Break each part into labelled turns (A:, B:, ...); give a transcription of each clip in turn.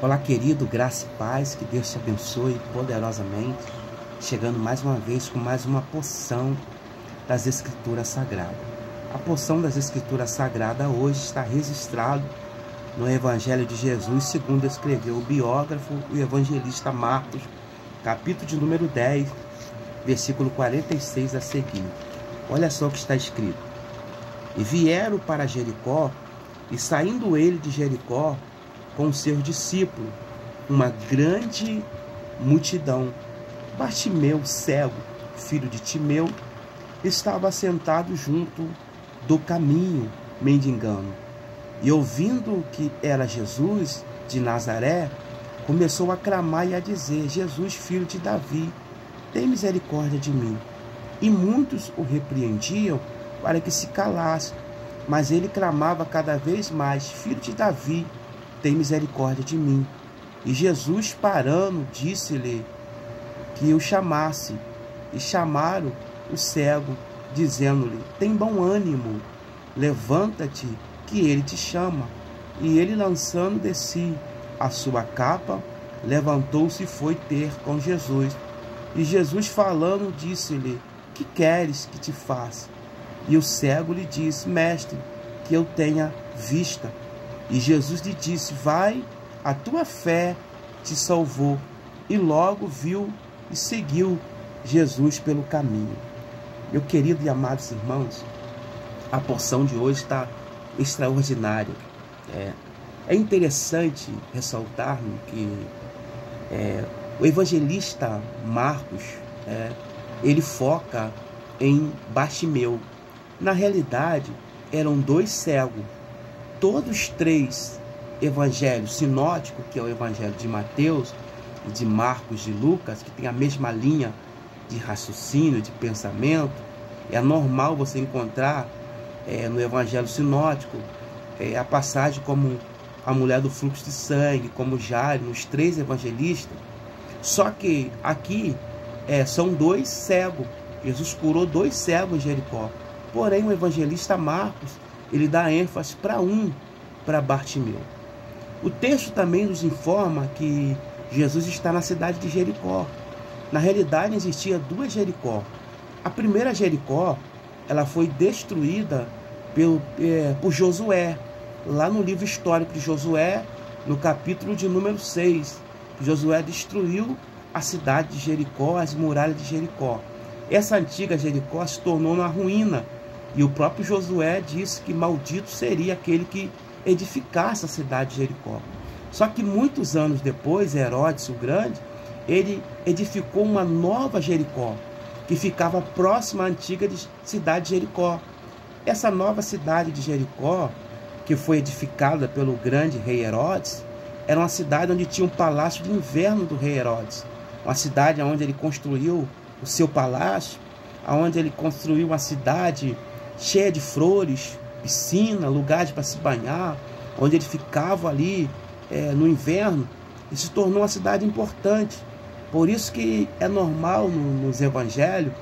A: Olá, querido, graça e paz, que Deus te abençoe poderosamente, chegando mais uma vez com mais uma porção das Escrituras Sagradas. A porção das Escrituras Sagradas hoje está registrado no Evangelho de Jesus, segundo escreveu o biógrafo e o evangelista Marcos, capítulo de número 10, versículo 46 a seguir. Olha só o que está escrito. E vieram para Jericó, e saindo ele de Jericó, com seus discípulos, uma grande multidão. Bartimeu, cego, filho de Timeu, estava sentado junto do caminho, mendigando. E ouvindo que era Jesus de Nazaré, começou a clamar e a dizer: Jesus, filho de Davi, tem misericórdia de mim. E muitos o repreendiam para que se calasse, mas ele clamava cada vez mais: Filho de Davi, tem misericórdia de mim. E Jesus, parando, disse-lhe que o chamasse. E chamaram o cego, dizendo-lhe: tem bom ânimo, levanta-te, que ele te chama. E ele, lançando de si a sua capa, levantou-se e foi ter com Jesus. E Jesus, falando, disse-lhe: que queres que te faça? E o cego lhe disse: Mestre, que eu tenha vista. E Jesus lhe disse: vai, a tua fé te salvou. E logo viu e seguiu Jesus pelo caminho. Meu querido e amados irmãos, a porção de hoje está extraordinária. É interessante ressaltar que o evangelista Marcos, ele foca em Bartimeu. Na realidade, eram dois cegos. Todos três evangelhos sinóticos, que é o evangelho de Mateus, de Marcos, de Lucas, que tem a mesma linha de raciocínio, de pensamento, é normal você encontrar no evangelho sinótico a passagem como a mulher do fluxo de sangue, como Jairo, nos três evangelistas. Só que aqui são dois cegos. Jesus curou dois cegos em Jericó. Porém, o evangelista Marcos, ele dá ênfase para Bartimeu. O texto também nos informa que Jesus está na cidade de Jericó. Na realidade, existia duas Jericó. A primeira Jericó, ela foi destruída por Josué. Lá no livro histórico de Josué, no capítulo de número 6, Josué destruiu a cidade de Jericó, as muralhas de Jericó. Essa antiga Jericó se tornou uma ruína. E o próprio Josué disse que maldito seria aquele que edificasse a cidade de Jericó. Só que muitos anos depois, Herodes o Grande, ele edificou uma nova Jericó, que ficava próxima à antiga cidade de Jericó. Essa nova cidade de Jericó, que foi edificada pelo grande rei Herodes, era uma cidade onde tinha um palácio de inverno do rei Herodes. Uma cidade onde ele construiu o seu palácio, onde ele construiu uma cidade cheia de flores, piscina, lugares para se banhar, onde ele ficava ali no inverno, e se tornou uma cidade importante. Por isso que é normal nos evangelhos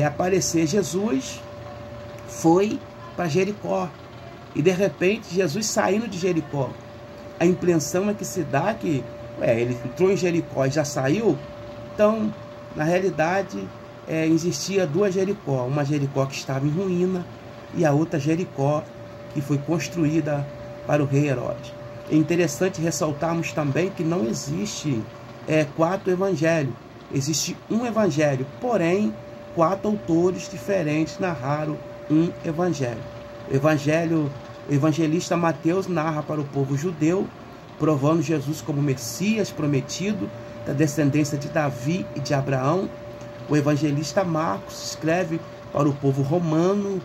A: aparecer Jesus foi para Jericó, e de repente Jesus saindo de Jericó. A impressão é que se dá que ele entrou em Jericó e já saiu. Então, na realidade, existia duas Jericó, uma Jericó que estava em ruína e a outra Jericó que foi construída para o rei Herodes. É interessante ressaltarmos também que não existe quatro evangelhos, existe um evangelho, porém quatro autores diferentes narraram um evangelho. O evangelista Mateus narra para o povo judeu, provando Jesus como Messias prometido, da descendência de Davi e de Abraão. O evangelista Marcos escreve para o povo romano,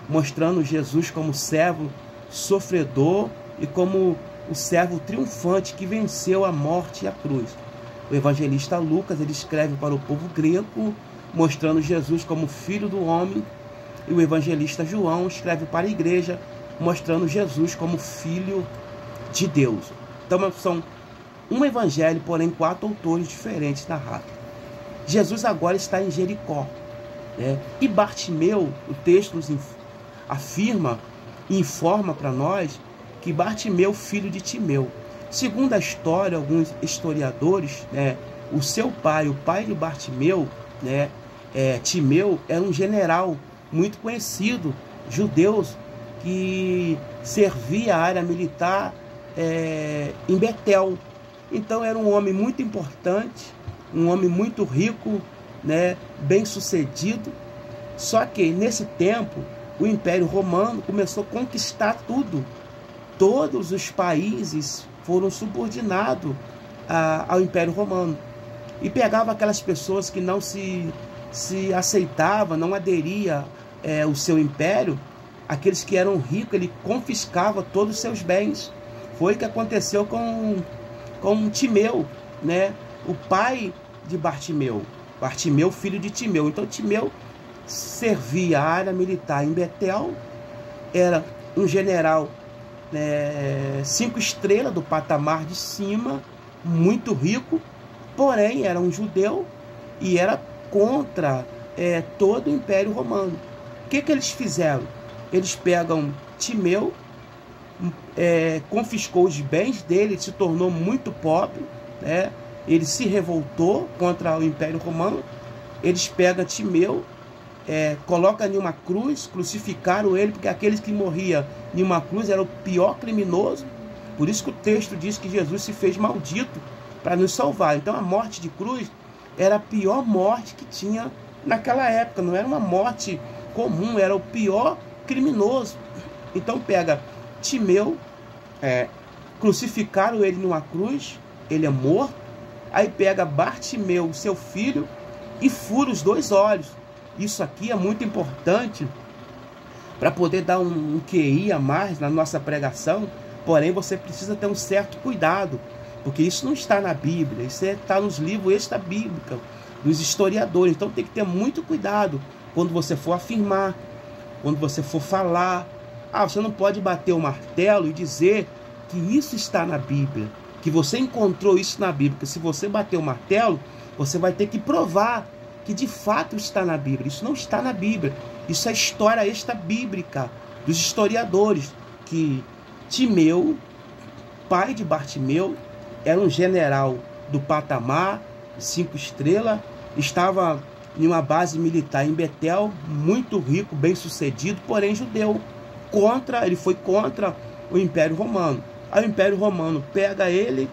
A: mostrando Jesus como servo sofredor e como o servo triunfante que venceu a morte e a cruz. O evangelista Lucas, ele escreve para o povo grego, mostrando Jesus como filho do homem. E o evangelista João escreve para a igreja, mostrando Jesus como filho de Deus. Então são um evangelho, porém quatro autores diferentes narrados. Jesus agora está em Jericó. E Bartimeu, o texto nos afirma e informa para nós que Bartimeu, filho de Timeu. Segundo a história, alguns historiadores, né, o seu pai, o pai de Bartimeu, né, Timeu, era um general muito conhecido, judeu, que servia a área militar em Betel. Então era um homem muito importante, um homem muito rico, né, bem sucedido. Só que nesse tempo o Império Romano começou a conquistar tudo. Todos os países foram subordinados ao Império Romano. E pegava aquelas pessoas que não se aceitavam, não aderiam ao seu império, aqueles que eram ricos, ele confiscava todos os seus bens. Foi o que aconteceu com Timeu, né? O pai de Bartimeu. Bartimeu, filho de Timeu. Então Timeu servia a área militar em Betel, era um general 5 estrelas do patamar de cima, muito rico, porém era um judeu e era contra todo o Império Romano. O que eles fizeram? Eles pegam Timeu, confiscou os bens dele, se tornou muito pobre, né? Ele se revoltou contra o Império Romano. Eles pegam Timeu, colocam em uma cruz, crucificaram ele, porque aqueles que morriam em uma cruz era o pior criminoso. Por isso que o texto diz que Jesus se fez maldito para nos salvar. Então a morte de cruz era a pior morte que tinha naquela época. Não era uma morte comum, era o pior criminoso. Então pega Timeu, crucificaram ele numa cruz, ele é morto. Aí pega Bartimeu, seu filho, e fura os 2 olhos. Isso aqui é muito importante para poder dar um QI a mais na nossa pregação. Porém, você precisa ter um certo cuidado, porque isso não está na Bíblia, isso está nos livros extra-bíblicos, dos historiadores. Então tem que ter muito cuidado quando você for afirmar, quando você for falar. Você não pode bater o martelo e dizer que isso está na Bíblia, que você encontrou isso na Bíblia. Porque se você bater o martelo, você vai ter que provar que de fato está na Bíblia. Isso não está na Bíblia. Isso é história extra-bíblica dos historiadores, que Timeu, pai de Bartimeu, era um general do patamar, 5 estrelas, estava em uma base militar em Betel, muito rico, bem sucedido, porém judeu. Ele foi contra o Império Romano. Aí o Império Romano pega ele,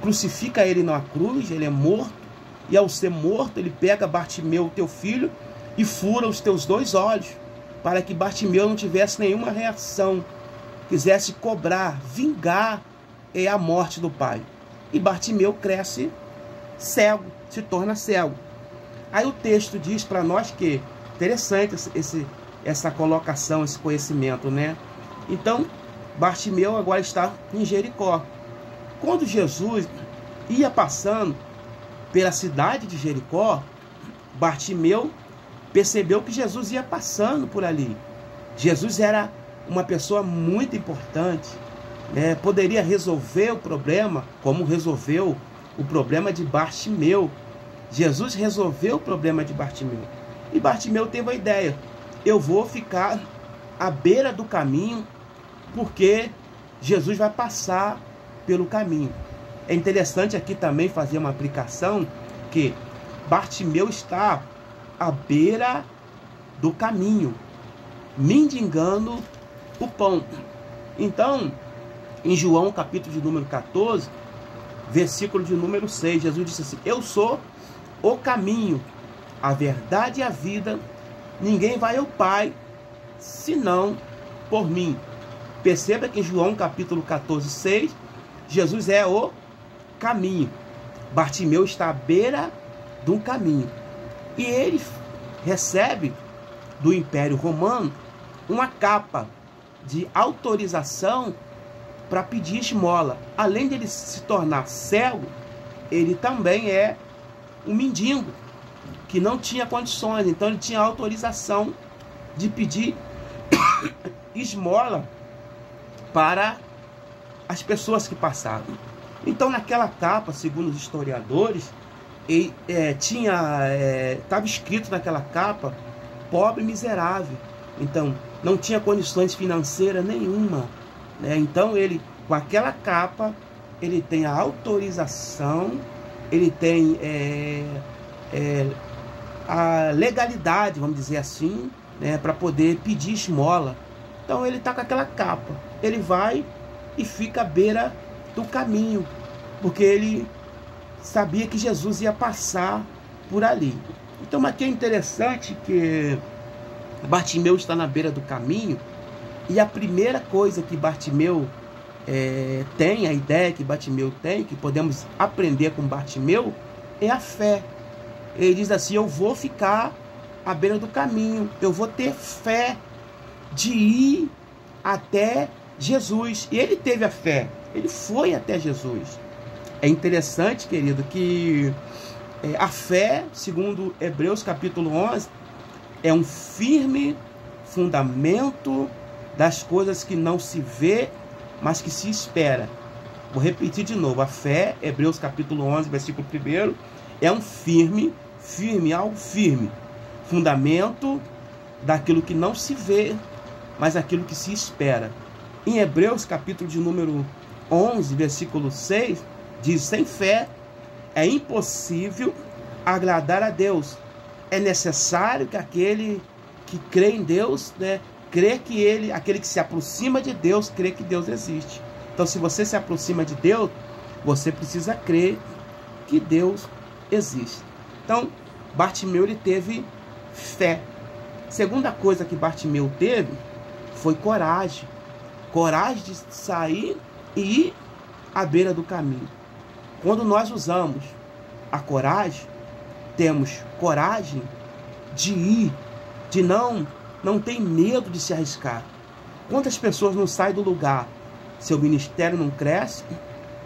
A: crucifica ele na cruz, ele é morto. E ao ser morto, ele pega Bartimeu, teu filho, e fura os teus 2 olhos, para que Bartimeu não tivesse nenhuma reação, quisesse cobrar, vingar a morte do pai. E Bartimeu cresce cego, se torna cego. Aí o texto diz para nós que, interessante essa colocação, esse conhecimento, né? Então, Bartimeu agora está em Jericó. Quando Jesus ia passando pela cidade de Jericó, Bartimeu percebeu que Jesus ia passando por ali. Jesus era uma pessoa muito importante, né? Poderia resolver o problema, como resolveu o problema de Bartimeu. Jesus resolveu o problema de Bartimeu. E Bartimeu teve a ideia: eu vou ficar à beira do caminho, porque Jesus vai passar pelo caminho. É interessante aqui também fazer uma aplicação, que Bartimeu está à beira do caminho, mendigando o pão. Então, em João, capítulo de número 14, versículo de número 6, Jesus disse assim: eu sou o caminho, a verdade e a vida. Ninguém vai ao Pai senão por mim. Perceba que em João capítulo 14, 6, Jesus é o caminho. Bartimeu está à beira de um caminho. E ele recebe do Império Romano uma capa de autorização para pedir esmola. Além de ele se tornar cego, ele também é um mendigo que não tinha condições. Então ele tinha autorização de pedir esmola para as pessoas que passavam. Então naquela capa, segundo os historiadores, estava escrito naquela capa: pobre miserável. Então não tinha condições financeiras nenhuma, né? Então ele, com aquela capa, ele tem a autorização, ele tem a legalidade, vamos dizer assim, né, para poder pedir esmola. Então ele está com aquela capa, ele vai e fica à beira do caminho, porque ele sabia que Jesus ia passar por ali. Então aqui é interessante que Bartimeu está na beira do caminho, e a primeira coisa que Bartimeu tem, a ideia que Bartimeu tem, que podemos aprender com Bartimeu, é a fé. Ele diz assim: eu vou ficar à beira do caminho, eu vou ter fé de ir até Jesus. E ele teve a fé, ele foi até Jesus. É interessante, querido, que a fé, segundo Hebreus capítulo 11, é um firme fundamento das coisas que não se vê, mas que se espera. Vou repetir de novo: a fé, Hebreus capítulo 11, versículo 1, é um firme fundamento daquilo que não se vê, mas aquilo que se espera. Em Hebreus capítulo de número 11, versículo 6, diz: sem fé é impossível agradar a Deus. É necessário que aquele que crê em Deus, né, crê que aquele que se aproxima de Deus, crê que Deus existe. Então, se você se aproxima de Deus, você precisa crer que Deus existe. Então, Bartimeu, ele teve fé. Segunda coisa que Bartimeu teve foi coragem. Coragem de sair e ir à beira do caminho. Quando nós usamos a coragem, temos coragem de ir, de não ter medo de se arriscar. Quantas pessoas não saem do lugar? Seu ministério não cresce,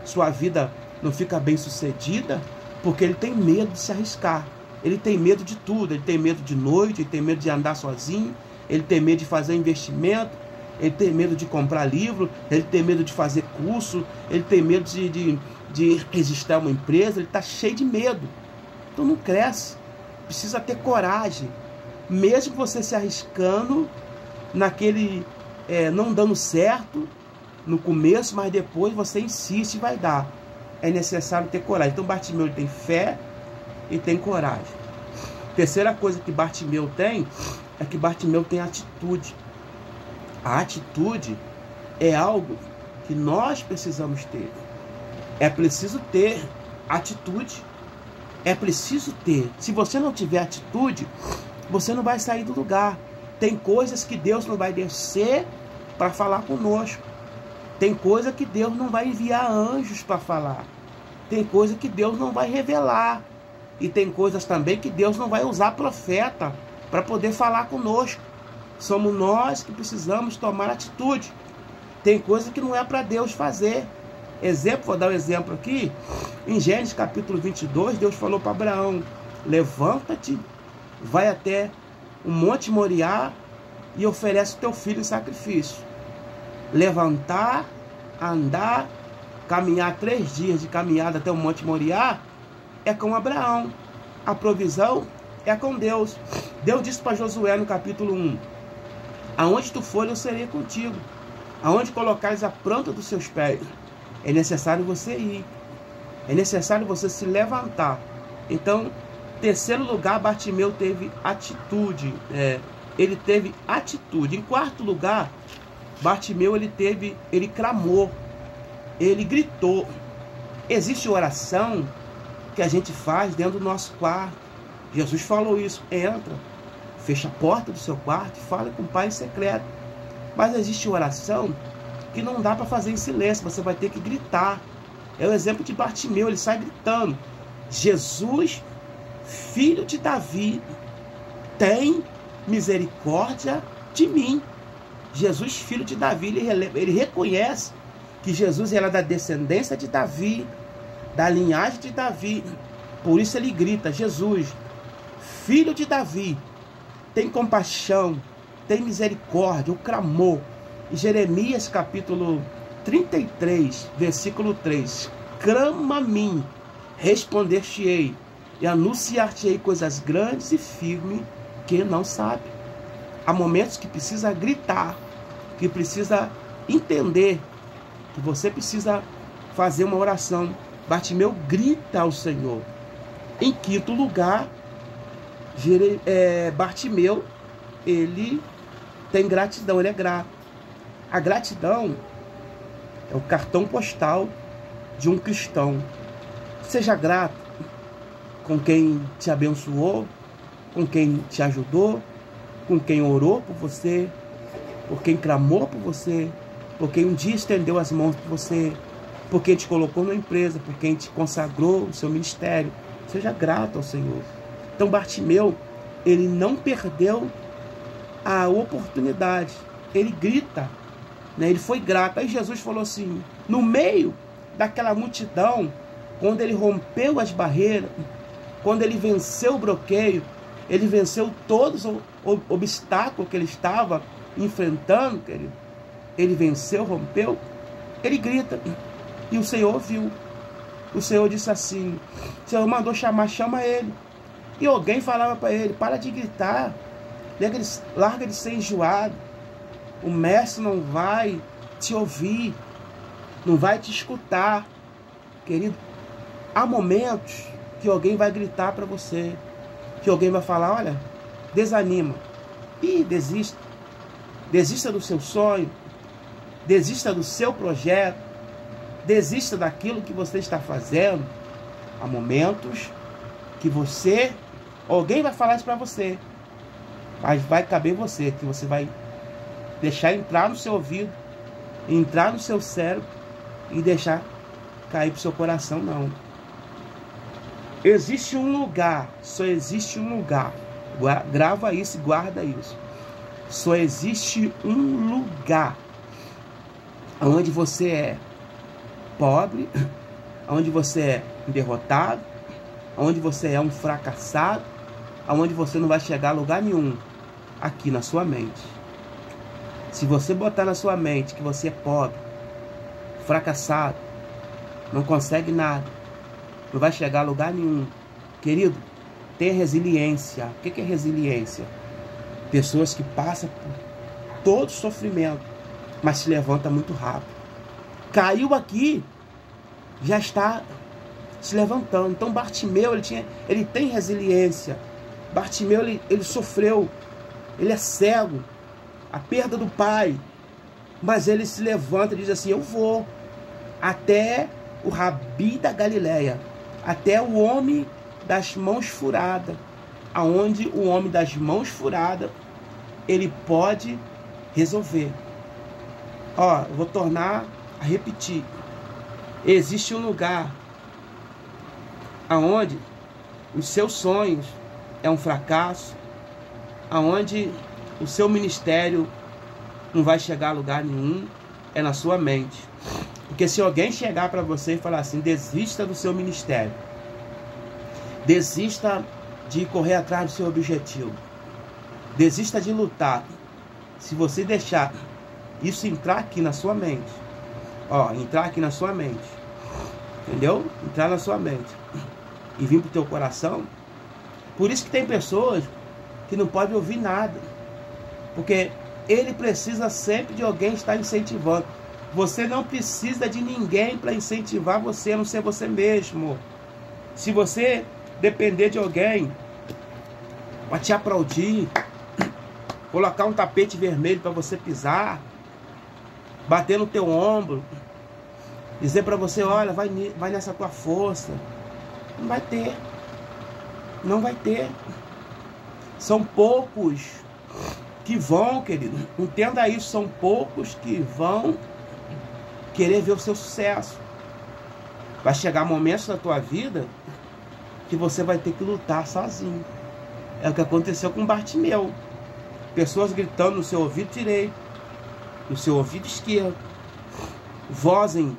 A: sua vida não fica bem sucedida, porque ele tem medo de se arriscar. Ele tem medo de tudo. Ele tem medo de noite, ele tem medo de andar sozinho, ele tem medo de fazer investimento, ele tem medo de comprar livro, ele tem medo de fazer curso, ele tem medo de registrar uma empresa, ele está cheio de medo. Então não cresce. Precisa ter coragem. Mesmo você se arriscando naquele não dando certo no começo, mas depois você insiste e vai dar. É necessário ter coragem. Então Bartimeu tem fé e tem coragem. Terceira coisa que Bartimeu tem é que Bartimeu tem atitude. A atitude é algo que nós precisamos ter. É preciso ter atitude. É preciso ter. Se você não tiver atitude, você não vai sair do lugar. Tem coisas que Deus não vai descer para falar conosco. Tem coisa que Deus não vai enviar anjos para falar. Tem coisa que Deus não vai revelar. E tem coisas também que Deus não vai usar profeta para poder falar conosco. Somos nós que precisamos tomar atitude. Tem coisa que não é para Deus fazer. Exemplo, vou dar um exemplo aqui. Em Gênesis capítulo 22, Deus falou para Abraão: levanta-te, vai até o Monte Moriá e oferece o teu filho em sacrifício. Levantar, andar, caminhar 3 dias de caminhada até o Monte Moriá é com Abraão. A provisão é com Deus. Deus disse para Josué no capítulo 1: aonde tu for, eu serei contigo. Aonde colocares a planta dos seus pés, é necessário você ir. É necessário você se levantar. Então, terceiro lugar, Bartimeu teve atitude. Ele teve atitude. Em quarto lugar, Bartimeu ele clamou. Ele gritou. Existe oração que a gente faz dentro do nosso quarto. Jesus falou isso: entra, fecha a porta do seu quarto e fala com o Pai em secreto. Mas existe oração que não dá para fazer em silêncio, você vai ter que gritar. É o exemplo de Bartimeu, ele sai gritando: Jesus, filho de Davi, tem misericórdia de mim. Jesus, filho de Davi, ele reconhece que Jesus era da descendência de Davi, da linhagem de Davi. Por isso ele grita: Jesus, filho de Davi, tem compaixão, tem misericórdia. O clamor. Em Jeremias capítulo 33, versículo 3: clama a mim, responder-te-ei, e anunciar-te-ei coisas grandes e firmes que não sabe. Há momentos que precisa gritar, que precisa entender que você precisa fazer uma oração. Bartimeu grita ao Senhor. Em quinto lugar, Bartimeu, ele tem gratidão, ele é grato. A gratidão é o cartão postal de um cristão. Seja grato com quem te abençoou, com quem te ajudou, com quem orou por você, por quem clamou por você, por quem um dia estendeu as mãos por você, por quem te colocou na empresa, por quem te consagrou o seu ministério. Seja grato ao Senhor. Então Bartimeu, ele não perdeu a oportunidade. Ele grita, né? Ele foi grato. Aí Jesus falou assim, no meio daquela multidão, quando ele rompeu as barreiras, quando ele venceu o bloqueio, ele venceu todos os obstáculos que ele estava enfrentando, ele venceu, rompeu, ele grita. E o Senhor ouviu. O Senhor disse assim, o Senhor mandou chamar, chama ele. E alguém falava para ele, para de gritar, larga de ser enjoado. O mestre não vai te ouvir, não vai te escutar. Querido, há momentos que alguém vai gritar para você, que alguém vai falar, olha, desanima. E desista. Desista do seu sonho, desista do seu projeto, desista daquilo que você está fazendo. Há momentos que alguém vai falar isso para você, mas vai caber você, que você vai deixar entrar no seu ouvido, entrar no seu cérebro e deixar cair para o seu coração. Não. Existe um lugar, só existe um lugar. Grava isso e guarda isso. Só existe um lugar onde você é pobre, onde você é derrotado, onde você é um fracassado, onde você não vai chegar a lugar nenhum. Aqui na sua mente. Se você botar na sua mente que você é pobre, fracassado, não consegue nada, não vai chegar a lugar nenhum. Querido, tenha resiliência. O que é resiliência? Pessoas que passam por todo sofrimento, mas se levanta muito rápido. Caiu aqui, já está se levantando. Então Bartimeu, ele tem resiliência. Bartimeu, ele sofreu, ele é cego, a perda do pai, mas ele se levanta e diz assim, eu vou até o Rabi da Galileia, até o homem das mãos furadas, aonde o homem das mãos furadas, ele pode resolver. Ó, eu vou tornar a repetir. Existe um lugar aonde os seus sonhos é um fracasso, aonde o seu ministério não vai chegar a lugar nenhum, é na sua mente. Porque se alguém chegar para você e falar assim, desista do seu ministério, desista de correr atrás do seu objetivo, desista de lutar. Se você deixar isso entrar aqui na sua mente, ó, entrar aqui na sua mente, entendeu? Entrar na sua mente e vir pro teu coração. Por isso que tem pessoas que não podem ouvir nada, porque ele precisa sempre de alguém estar incentivando. Você não precisa de ninguém para incentivar você, a não ser você mesmo. Se você depender de alguém para te aplaudir, colocar um tapete vermelho para você pisar, bater no teu ombro, dizer para você, olha, vai nessa tua força, não vai ter. Não vai ter. São poucos que vão, querido, entenda isso, são poucos que vão querer ver o seu sucesso. Vai chegar momentos na tua vida que você vai ter que lutar sozinho. É o que aconteceu com Bartimeu. Pessoas gritando no seu ouvido direito, no seu ouvido esquerdo. Vozem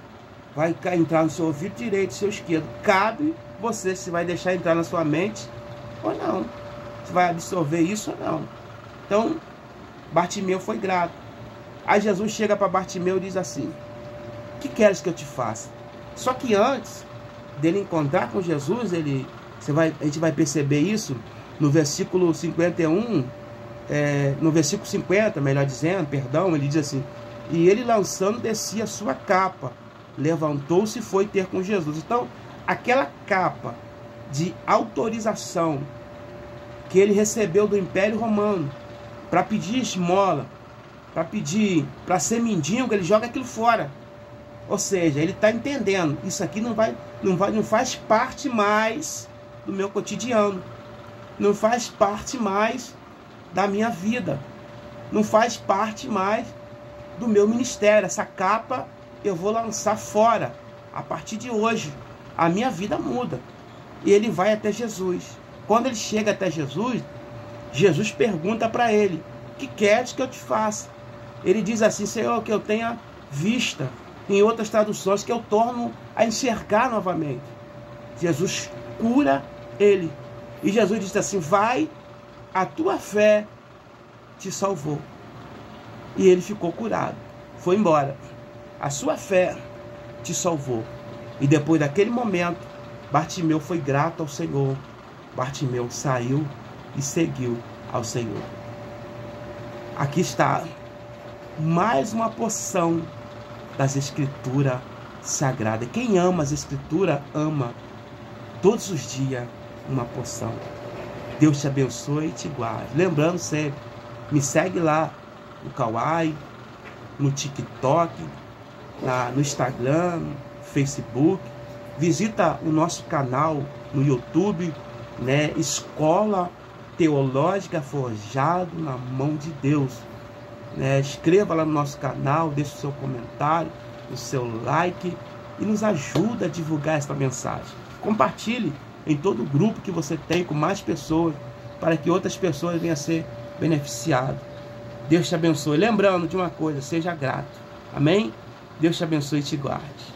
A: vai entrar no seu ouvido direito, no seu esquerdo. Cabe você se vai deixar entrar na sua mente ou não. Se vai absorver isso ou não. Então, Bartimeu foi grato. Aí Jesus chega para Bartimeu e diz assim, o que queres que eu te faça? Só que antes dele encontrar com Jesus, a gente vai perceber isso no versículo 51, no versículo 50, melhor dizendo, perdão, ele diz assim, E ele, lançando, descia a sua capa, levantou-se e foi ter com Jesus. Então, aquela capa de autorização que ele recebeu do Império Romano para pedir esmola, para ser mendigo, ele joga aquilo fora. Ou seja, ele está entendendo, isso aqui não faz parte mais do meu cotidiano, não faz parte mais da minha vida, não faz parte mais do meu ministério. Essa capa eu vou lançar fora. A partir de hoje, a minha vida muda. E ele vai até Jesus. Quando ele chega até Jesus, Jesus pergunta para ele: que queres que eu te faça? Ele diz assim: Senhor, que eu tenha vista. Em outras traduções, que eu torno a enxergar novamente. Jesus cura ele. E Jesus diz assim: vai, a tua fé te salvou. E ele ficou curado. Foi embora. A sua fé te salvou. E depois daquele momento, Bartimeu foi grato ao Senhor. Bartimeu saiu e seguiu ao Senhor. Aqui está mais uma porção das Escrituras Sagradas. Quem ama as Escrituras, ama todos os dias uma porção. Deus te abençoe e te guarde. Lembrando sempre, me segue lá no Kawaii, no TikTok, no Instagram, no Facebook. Visita o nosso canal no YouTube, né? Escola Teológica Forjado na Mão de Deus. Né? Inscreva lá no nosso canal, deixe o seu comentário, o seu like e nos ajuda a divulgar essa mensagem. Compartilhe em todo o grupo que você tem com mais pessoas, para que outras pessoas venham a ser beneficiadas. Deus te abençoe. Lembrando de uma coisa, seja grato. Amém? Deus te abençoe e te guarde.